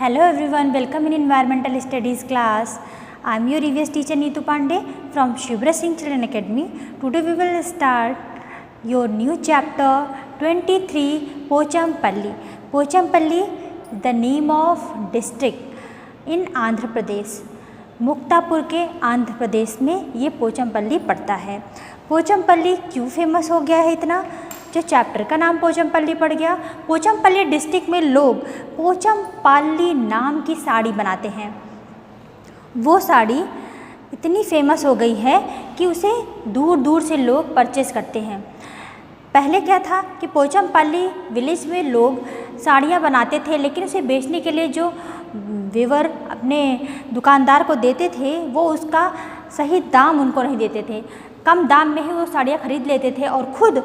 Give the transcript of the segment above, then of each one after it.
Hello everyone, welcome in Environmental Studies class. I am your EVS teacher Neetu Pandey from Shubhra Singh Children Academy. Today we will start your new chapter 23 Pochampalli. Pochampalli is the name of district in Andhra Pradesh. Muktapur के आंध्र प्रदेश में ये पोचमपल्ली पड़ता है। पोचमपल्ली क्यों famous हो गया है इतना, जो चैप्टर का नाम पोचमपल्ली पड़ गया। पोचमपल्ली डिस्ट्रिक्ट में लोग पोचमपल्ली नाम की साड़ी बनाते हैं। वो साड़ी इतनी फेमस हो गई है कि उसे दूर दूर से लोग परचेस करते हैं। पहले क्या था कि पोचमपल्ली विलेज में लोग साड़ियाँ बनाते थे, लेकिन उसे बेचने के लिए जो वीवर अपने दुकानदार को देते थे वो उसका सही दाम उनको नहीं देते थे। कम दाम में ही वो साड़ियाँ खरीद लेते थे और ख़ुद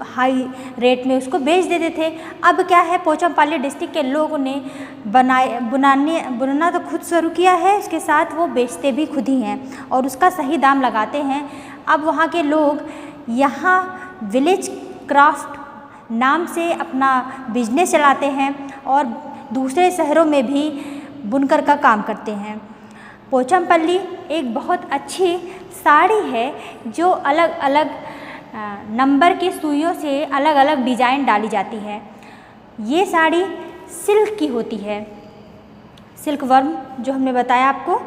हाई रेट में उसको बेच देते थे। अब क्या है, पोचमपल्ली डिस्ट्रिक्ट के लोगों ने बुनना तो खुद शुरू किया है, उसके साथ वो बेचते भी खुद ही हैं और उसका सही दाम लगाते हैं। अब वहाँ के लोग यहाँ विलेज क्राफ्ट नाम से अपना बिजनेस चलाते हैं और दूसरे शहरों में भी बुनकर का काम करते हैं। पोचमपल्ली एक बहुत अच्छी साड़ी है जो अलग अलग नंबर के सुइयों से अलग अलग डिज़ाइन डाली जाती है। ये साड़ी सिल्क की होती है। सिल्क वर्म जो हमने बताया आपको,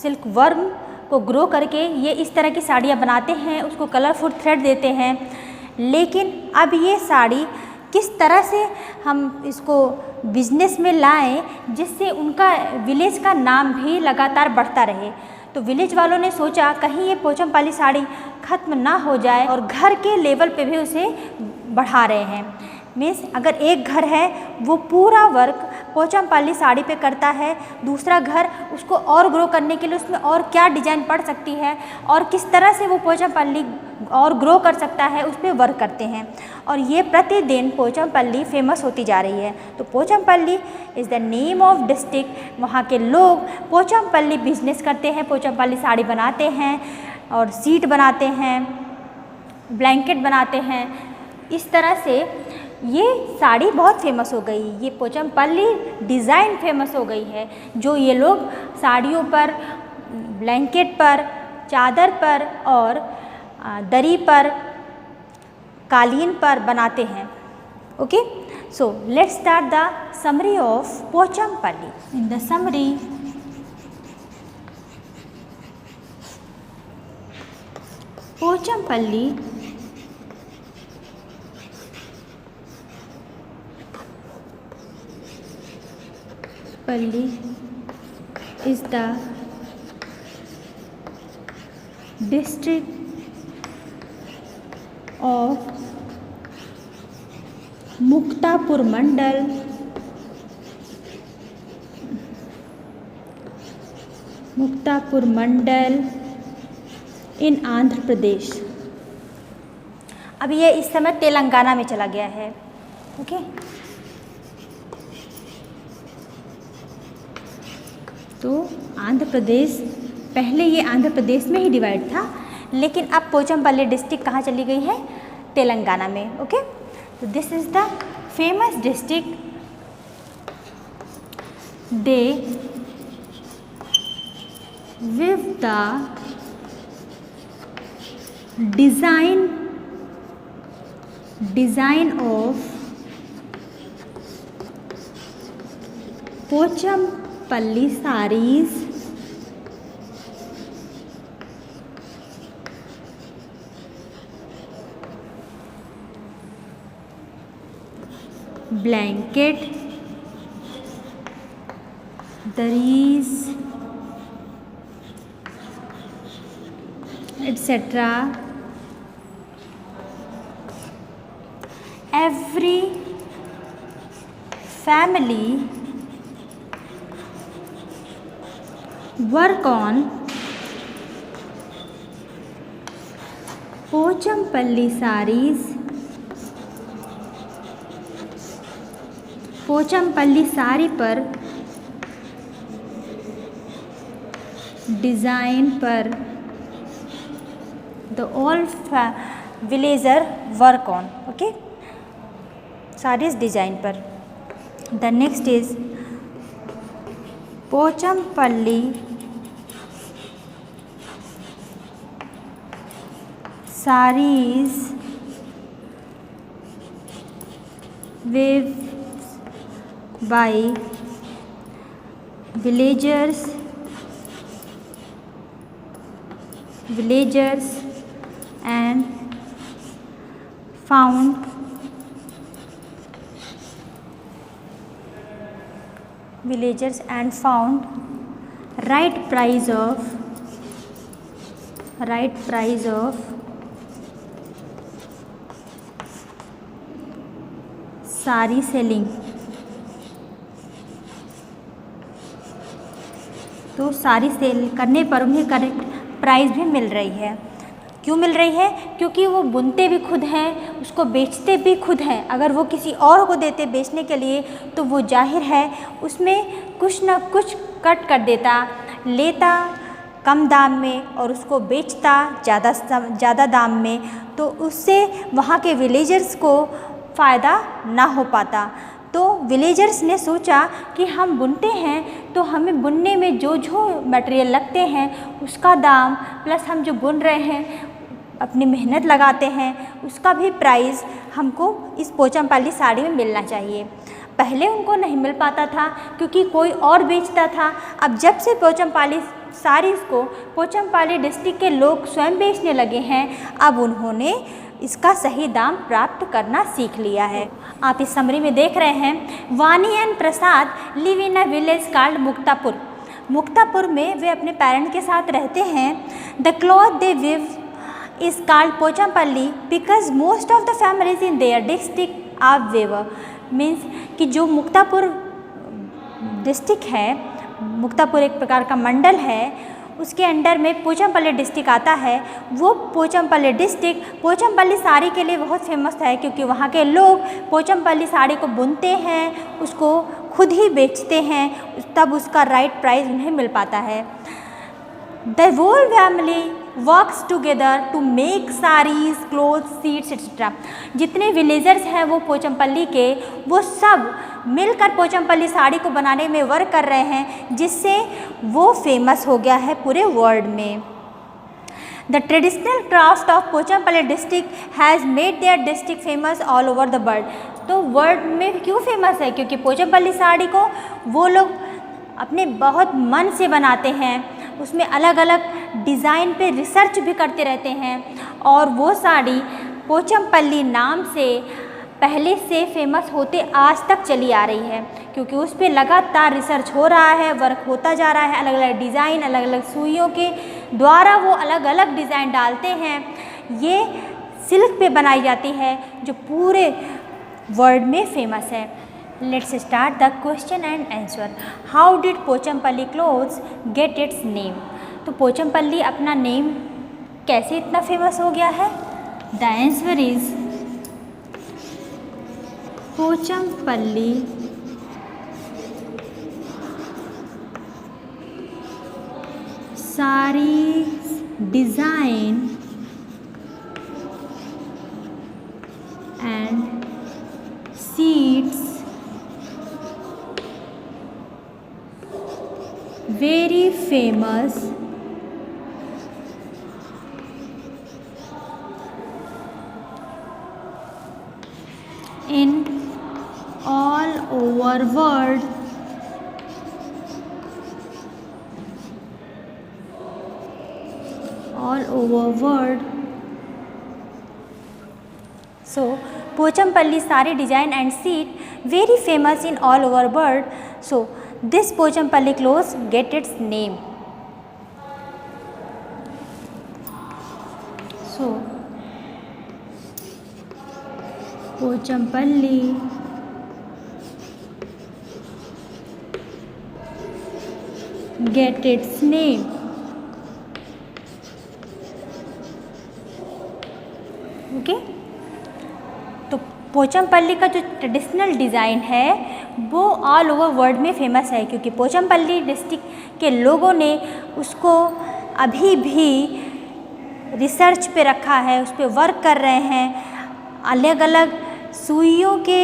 सिल्क वर्म को ग्रो करके ये इस तरह की साड़ियाँ बनाते हैं, उसको कलरफुल थ्रेड देते हैं। लेकिन अब ये साड़ी किस तरह से हम इसको बिजनेस में लाएं जिससे उनका विलेज का नाम भी लगातार बढ़ता रहे। तो विलेज वालों ने सोचा कहीं ये पोचमपल्ली साड़ी ख़त्म ना हो जाए और घर के लेवल पे भी उसे बढ़ा रहे हैं। मीन्स अगर एक घर है वो पूरा वर्क पोचमपल्ली साड़ी पे करता है, दूसरा घर उसको और ग्रो करने के लिए उसमें और क्या डिज़ाइन पड़ सकती है और किस तरह से वो पोचमपल्ली और ग्रो कर सकता है उस पर वर्क करते हैं। और ये प्रतिदिन पोचमपल्ली फेमस होती जा रही है। तो Pochampally is the name of district. वहाँ के लोग पोचमपल्ली बिजनेस करते हैं, पोचमपल्ली साड़ी बनाते हैं और सीट बनाते हैं, ब्लैंकेट बनाते हैं। इस तरह से ये साड़ी बहुत फेमस हो गई। ये पोचमपल्ली डिज़ाइन फेमस हो गई है जो ये लोग साड़ियों पर, ब्लैंकेट पर, चादर पर और दरी पर, कालीन पर बनाते हैं। Okay, so let's start the summary of Pochampally. In the summary, Pochampally is the district of Muktapur mandal in Andhra Pradesh. अब ये इस समय तेलंगाना में चला गया है। ओके, तो आंध्र प्रदेश, पहले ये आंध्र प्रदेश में ही डिवाइड था, लेकिन अब पोचमपल्ली डिस्ट्रिक्ट कहाँ चली गई है, तेलंगाना में। ओके, तो this is the famous district. They weave the design of Pochampally sarees blanket, daris, etc. Every family work on Pochampally sarees, Pochampally sari पर, डिज़ाइन पर, the all villager work on. Okay, sarees design पर। The next is Pochampally sarees weaved by villagers and found right price of सारी selling. तो सारी cell करने पर उन्हें correct price भी मिल रही है। क्यों मिल रही है? क्योंकि वो बुनते भी खुद हैं, उसको बेचते भी खुद हैं। अगर वो किसी और को देते बेचने के लिए तो वो जाहिर है उसमें कुछ न कुछ कट कर देता, लेता कम दाम में और उसको बेचता ज़्यादा दाम में, तो उससे वहाँ के विलेजर्स को फ़ायदा ना हो पाता। तो विलेजर्स ने सोचा कि हम बुनते हैं तो हमें बुनने में जो मटेरियल लगते हैं उसका दाम प्लस हम जो बुन रहे हैं अपनी मेहनत लगाते हैं उसका भी प्राइस हमको इस पोचमपल्ली साड़ी में मिलना चाहिए। पहले उनको नहीं मिल पाता था क्योंकि कोई और बेचता था। अब जब से पोचमपल्ली साड़ीज़ को पोचमपल्ली डिस्ट्रिक्ट के लोग स्वयं बेचने लगे हैं, अब उन्होंने इसका सही दाम प्राप्त करना सीख लिया है। आप इस समरी में देख रहे हैं, Vani and Prasad live in a village called Muktapur. Muktapur में वे अपने पेरेंट्स के साथ रहते हैं। The cloth they weave is called Pochampally because most of the families in their district are weaver. Means कि जो मुक्तापुर डिस्ट्रिक्ट है, मुक्तापुर एक प्रकार का मंडल है, उसके अंडर में पोचमपल्ली डिस्ट्रिक्ट आता है। वो पोचमपल्ली डिस्ट्रिक्ट पोचमपल्ली साड़ी के लिए बहुत फेमस है क्योंकि वहाँ के लोग पोचमपल्ली साड़ी को बुनते हैं, उसको खुद ही बेचते हैं, तब उसका राइट प्राइस उन्हें मिल पाता है। The whole family works together to make saris, cloth, seeds etcetera. जितने विलेजर्स हैं वो पोचमपल्ली के, वो सब मिलकर पोचमपल्ली साड़ी को बनाने में वर्क कर रहे हैं, जिससे वो फेमस हो गया है पूरे वर्ल्ड में। The traditional craft of Pochampally district has made their district famous all over the world. तो वर्ल्ड में क्यों फेमस है? क्योंकि पोचमपल्ली साड़ी को वो लोग अपने बहुत मन से बनाते हैं, उसमें अलग अलग डिज़ाइन पे रिसर्च भी करते रहते हैं और वो साड़ी पोचमपल्ली नाम से पहले से फेमस होते आज तक चली आ रही है क्योंकि उस पर लगातार रिसर्च हो रहा है, वर्क होता जा रहा है। अलग अलग डिज़ाइन, अलग अलग सुइयों के द्वारा वो अलग अलग डिज़ाइन डालते हैं। ये सिल्क पे बनाई जाती है जो पूरे वर्ल्ड में फेमस है। Let's start the question and answer. How did Pochampally clothes get its name? तो पोचमपल्ली अपना नेम कैसे इतना फेमस हो गया है? The answer is Pochampally sari design and seeds very famous in all over world so Pochampally sari design and seat very famous in all over world, so this Pochampally clothes get its name. So Pochampally get its name. Okay तो पोचमपल्ली का जो traditional design है वो all over world में famous है क्योंकि Pochampally district के लोगों ने उसको अभी भी रिसर्च पे रखा है, उस पर वर्क कर रहे हैं। अलग अलग सुइयों के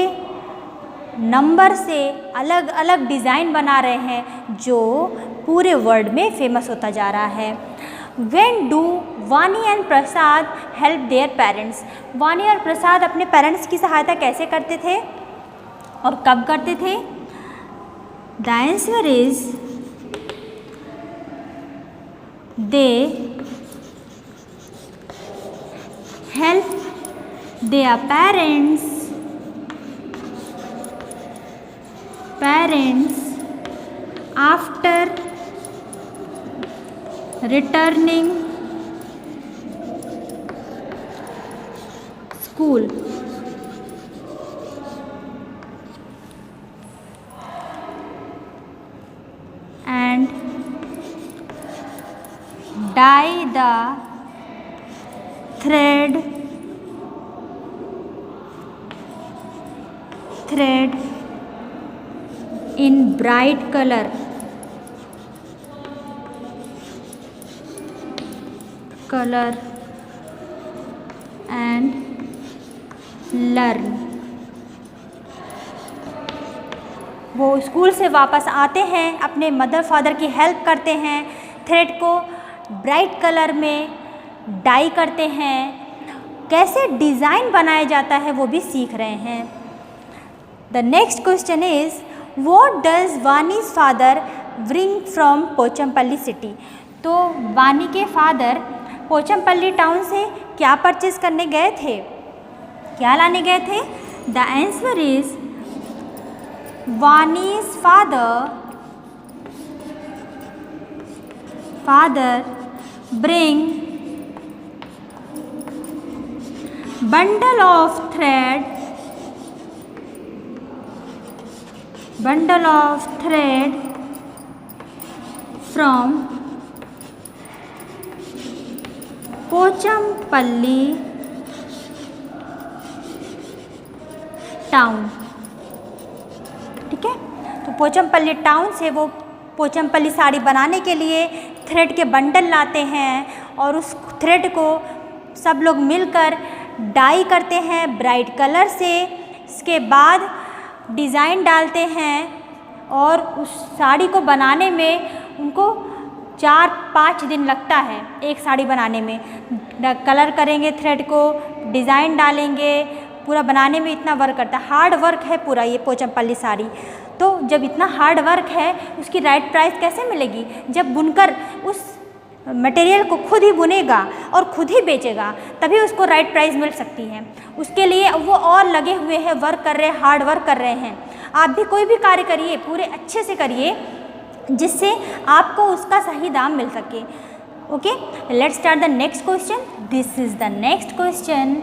नंबर से अलग अलग डिज़ाइन बना रहे हैं जो पूरे वर्ल्ड में फेमस होता जा रहा है। When do वानी and Prasad help their parents? वानी और प्रसाद अपने पेरेंट्स की सहायता कैसे करते थे और कब करते थे? The answer is they help their parents after returning school and dye the thread in bright color and learn। वो स्कूल से वापस आते हैं, अपने मदर फादर की हेल्प करते हैं, थ्रेड को ब्राइट कलर में डाई करते हैं, कैसे डिज़ाइन बनाया जाता है वो भी सीख रहे हैं। The next question is what does Vani's father bring from Pochampally city? तो वानी के फादर पोचमपल्ली टाउन से क्या परचेज करने गए थे, क्या लाने गए थे? The answer is Vani's father bring bundle of thread from Pochampally town. ठीक है, तो पोचमपल्ली टाउन से वो पोचमपल्ली साड़ी बनाने के लिए थ्रेड के बंडल लाते हैं और उस थ्रेड को सब लोग मिलकर डाई करते हैं ब्राइट कलर से। इसके बाद डिज़ाइन डालते हैं और उस साड़ी को बनाने में उनको 4-5 दिन लगता है एक साड़ी बनाने में। कलर करेंगे थ्रेड को, डिज़ाइन डालेंगे, पूरा बनाने में इतना वर्क करता है, हार्ड वर्क है पूरा ये पोचमपल्ली साड़ी। तो जब इतना हार्ड वर्क है उसकी राइट प्राइस कैसे मिलेगी? जब बुनकर उस मटेरियल को खुद ही बुनेगा और खुद ही बेचेगा तभी उसको राइट प्राइस मिल सकती है। उसके लिए वो और लगे हुए हैं, वर्क कर रहे हैं, हार्ड वर्क कर रहे हैं। आप भी कोई भी कार्य करिए पूरे अच्छे से करिए जिससे आपको उसका सही दाम मिल सके। Okay, let's start the next question. This is the next question,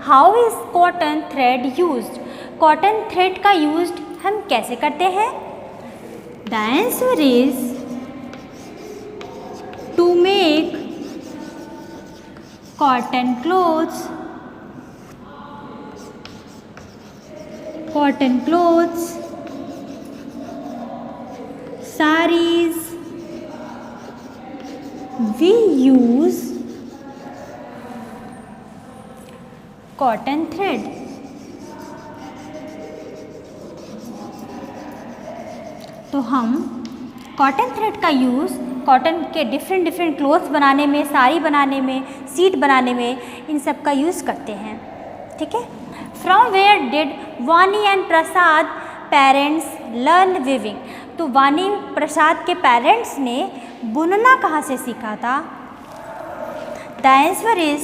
how is cotton thread used? Cotton thread का यूज्ड हम कैसे करते हैं? The answer is to make cotton clothes, sarees, we use cotton thread। तो हम cotton thread का use cotton के different clothes बनाने में, साड़ी बनाने में, सीट बनाने में, इन सब का यूज़ करते हैं। ठीक है, फ्रॉम वेयर डिड वानी and Prasad parents learn weaving? तो वानी प्रसाद के पेरेंट्स ने बुनना कहाँ से सीखा था? The answer is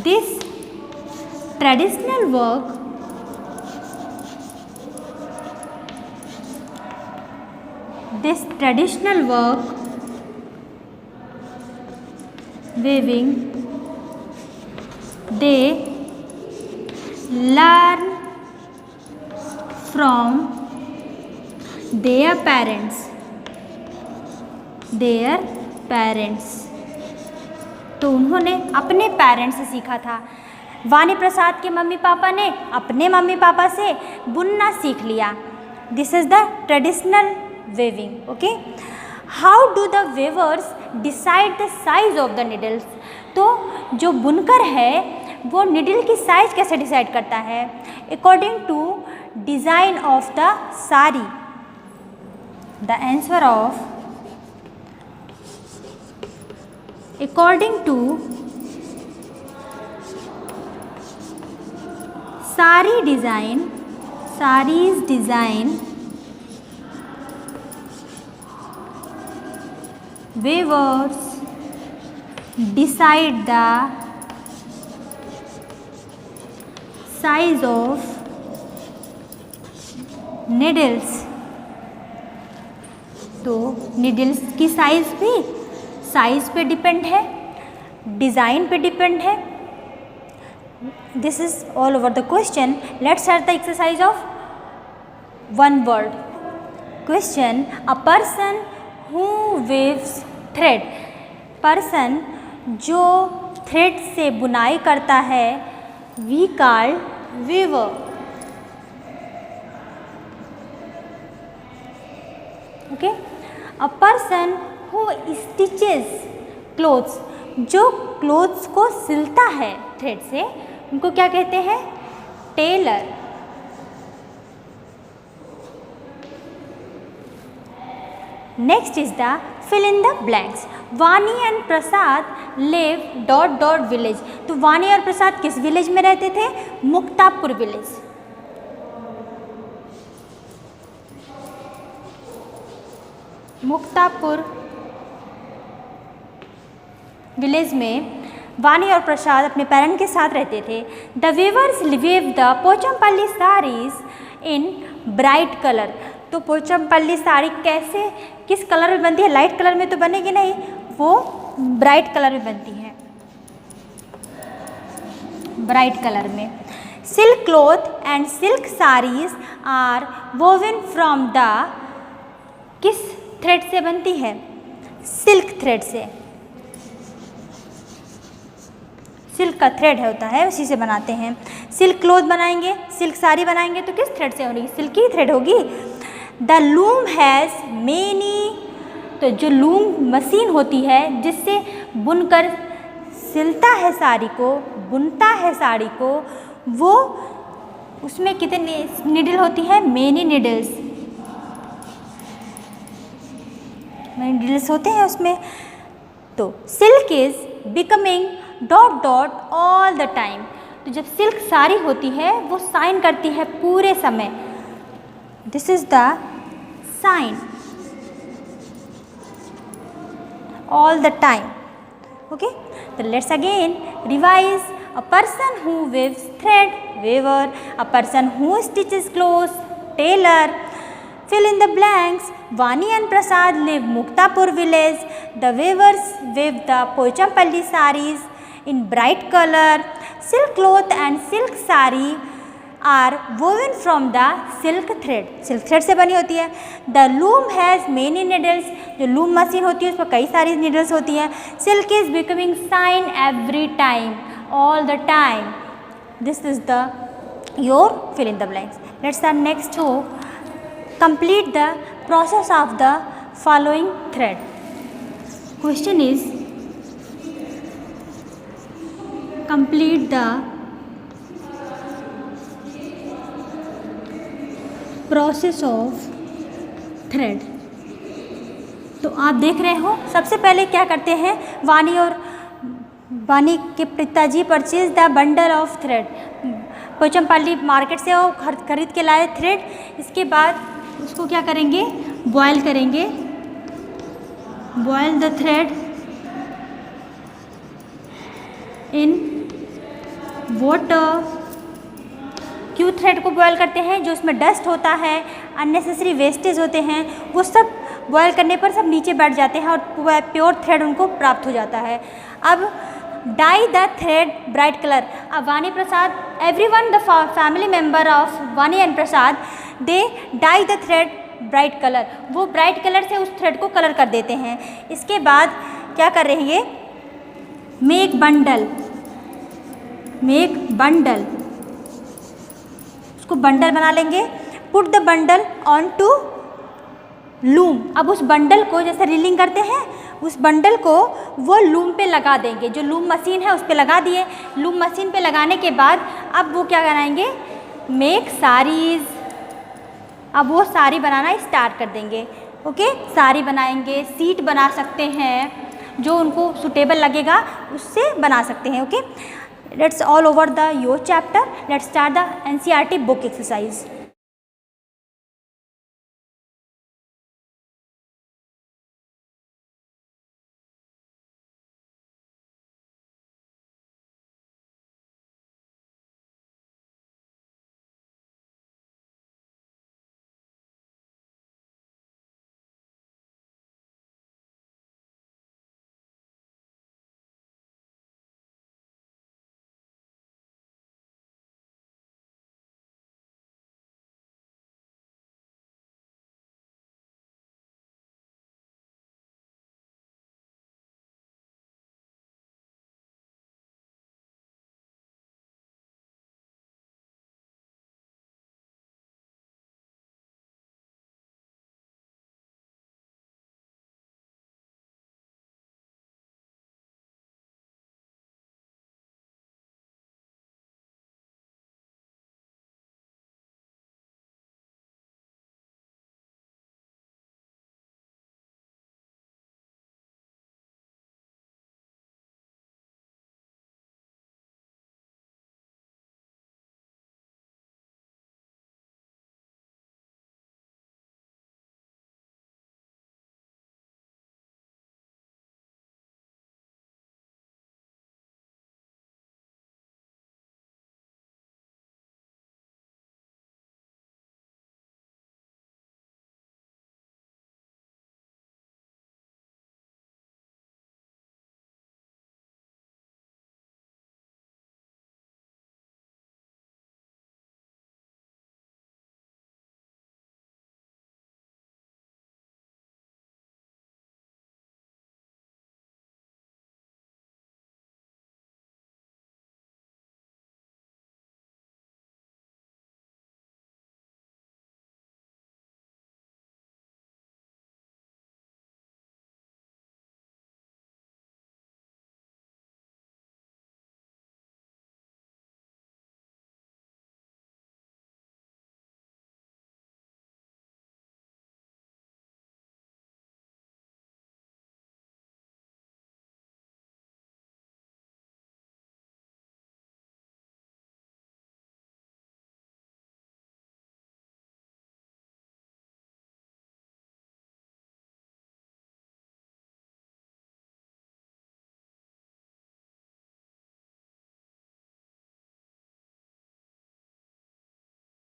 this traditional work weaving they learn from their parents। तो उन्होंने अपने पेरेंट्स से सीखा था। वानी प्रसाद के मम्मी पापा ने अपने मम्मी पापा से बुनना सीख लिया। This is the traditional weaving। Okay, how do the weavers decide the size of the needles? तो जो बुनकर है वो निडल की साइज कैसे डिसाइड करता है? According to design of the sari? The answer of according to sari design, saris design, weavers decide the size of needles. तो नीडल्स की साइज भी साइज पे डिपेंड है, डिज़ाइन पे डिपेंड है. This is all over the question. Let's start the exercise of one word question. A person who weaves thread. Person जो thread से बुनाई करता है we called weaver. Okay. A person who stitches clothes. जो clothes को सिलता है thread से उनको क्या कहते हैं? Tailor. Next is the fill in the blanks. Vani and Prasad live dot dot village. तो वानी और प्रसाद किस विलेज में रहते थे? मुक्तापुर विलेज. मुक्तापुर विलेज में वानी और प्रसाद अपने पेरेंट के साथ रहते थे. The weavers weave the Pochampally saris in bright colour. तो पोचमपल्ली साड़ी कैसे किस कलर में बनती है? लाइट कलर में तो बनेगी नहीं, वो ब्राइट कलर में बनती है, ब्राइट कलर में. Silk cloth and silk saris are woven from the. किस थ्रेड से बनती है? सिल्क थ्रेड से. सिल्क का थ्रेड होता है उसी से बनाते हैं. सिल्क क्लॉथ बनाएंगे, सिल्क साड़ी बनाएंगे तो किस थ्रेड से होगी? सिल्क की थ्रेड होगी. The loom has many. तो जो लूम मशीन होती है जिससे बुनकर सिलता है साड़ी को, बुनता है साड़ी को, वो उसमें कितने नीडल होती है? Many needles. मेनी नीडल्स होते हैं उसमें. तो silk is becoming dot dot all the time. तो जब सिल्क साड़ी होती है वो साइन करती है पूरे समय. This is the shine all the time. Okay, so let's again revise. A person who weaves thread, weaver. A person who stitches clothes, tailor. Fill in the blanks. Vani and Prasad live Muktapur village. The weavers weave the Pochampalli sarees in bright color. Silk cloth and silk saree are woven from the silk thread. Silk thread से बनी होती है. The loom has many needles. जो loom machine होती है उस पर कई सारी नीडल्स होती हैं. Silk is becoming shine every time, all the time. This is the your fill in the blanks. Let's start next to complete the process of the following thread. Question is complete the process of thread. तो आप देख रहे हो सबसे पहले क्या करते हैं? वानी के पिताजी purchase the bundle of thread. Pochampally market से वो खरीद के लाए थ्रेड. इसके बाद उसको क्या करेंगे? बॉयल करेंगे. Boil the thread in water. क्यों थ्रेड को बॉयल करते हैं? जो उसमें डस्ट होता है, अननेसेसरी वेस्टेज होते हैं, वो सब बॉयल करने पर सब नीचे बैठ जाते हैं और प्योर थ्रेड उनको प्राप्त हो जाता है. अब dye the thread bright colour. अब Vani Prasad, everyone the family member of Vani and Prasad, they dye the thread bright colour. वो ब्राइट कलर से उस थ्रेड को कलर कर देते हैं. इसके बाद क्या कर रहे हैं? ये मेक बंडल. मेक बंडल, उसको बंडल बना लेंगे. Put the bundle on to loom. अब उस बंडल को जैसे रीलिंग करते हैं, उस बंडल को वो लूम पे लगा देंगे. जो लूम मशीन है उस पे लगा दिए. लूम मशीन पे लगाने के बाद अब वो क्या कराएंगे? मेक साड़ीज़। अब वो साड़ी बनाना स्टार्ट कर देंगे। ओके, साड़ी बनाएंगे, सीट बना सकते हैं, जो उनको सुटेबल लगेगा उससे बना सकते हैं। Okay, let's all over the your chapter. Let's start the NCERT book exercise.